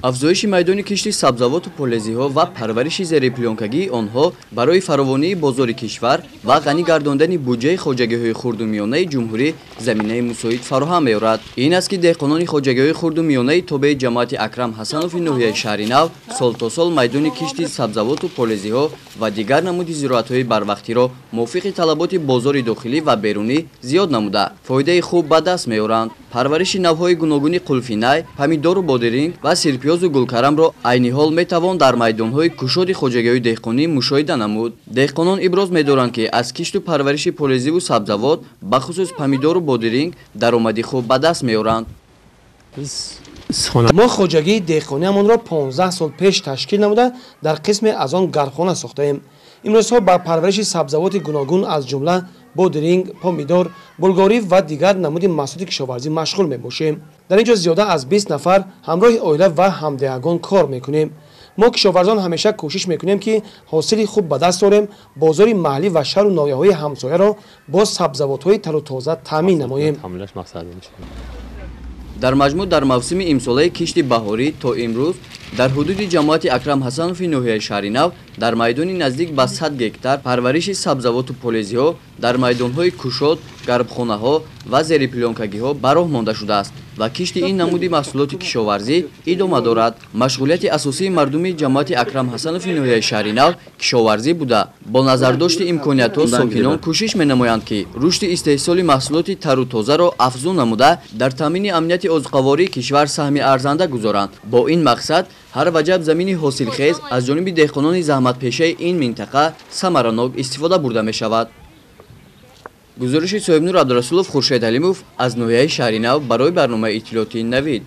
афзоиши майдони кишти сабзавоту полезиҳо ва парвариши зери плёнкагии онҳо барои фаровонии бозори кишвар ва ғанӣ гардондани буҷаи хоҷагиҳои хурдумиёнаи ҷумҳурӣ заминаи мусоид фароҳам меёрад. Ин аст ки деҳқонони хоҷагиҳои хурдумиёнаи тобеи ҷамоати Акрам Ҳасанови ноҳияи шаҳри Нав сол то сол майдони кишти сабзавоту полезиҳо ва дигар намуди зироатҳои барвақтиро мувофиқи талаботи бозори дохилӣ ва берунӣ зиёд намуда фоидаи хуб ба даст меёранд. Парвариши навъҳои гуногуни қулфи най, помидору бодиринг ва сирпиёзу гулкарамро айни ҳол метавон дар майдонҳои кушоди хоҷагиҳои деҳқонӣ мушоҳида намуд. Деҳқонон иброз медоранд ки аз кишту парвариши полезиву сабзавот бахусус помидору бодиринг даромади хуб ба даст меёранд. мо хоҷагии деҳқониамонро 15 сол пеш ташкил намуда дар қисме аз он гархона сохтаем. имрӯзҳо ба парвариши сабзавоти гуногун аз ҷумла бодиринг, помидор, булгорӣ ва дигар намуди маҳсулоти кишоварзӣ машғул мебошем. дар ин ҷо зиёда аз 20 нафар ҳамроҳи оила ва ҳамдиҳагон кор мекунем. мо кишоварзон ҳамеша кӯшиш мекунем ки ҳосили хуб ба даст орем, бозори маҳаллӣ ва шаҳру ноҳияҳои ҳамсояро бо сабзавотҳои тару тоза таъмин намоем. дар маҷмӯъ дар мавсими имсолаи кишти баҳорӣ то имрӯз дар ҳудуди ҷамоати Акрам Ҳасанови ноҳияи шаҳри Нав дар майдони наздик ба 100 гектар парвариши сабзавоту полезиҳо дар майдонҳои кушод, гарбхонаҳо ва зери плёнкагиҳо ба роҳ монда шудааст ва кишти ин намуди маҳсулоти кишоварзӣ идома дорад. Машғулияти асосии мардуми ҷамоати Акрам Ҳасанови ноҳияи шаҳри Нав кишоварзӣ буда. Бо назардошти имкониятҳо сокинон кӯшиш менамоянд ки рушди истеҳсоли маҳсулоти тару тозаро афзун намуда дар таъмини амнияти озуқавории кишвар саҳми арзанда гузоранд. Бо ин мақсад ҳар ваҷаб замини ҳосилхез аз ҷониби деҳқонони заҳматпешаи ин минтақа самаранок истифода бурда мешавад. гузориши соҳибнур Абдурасулов, Хуршед Алимов аз ноҳияи шаҳри Нав барои барномаи иттилоъотии Навид.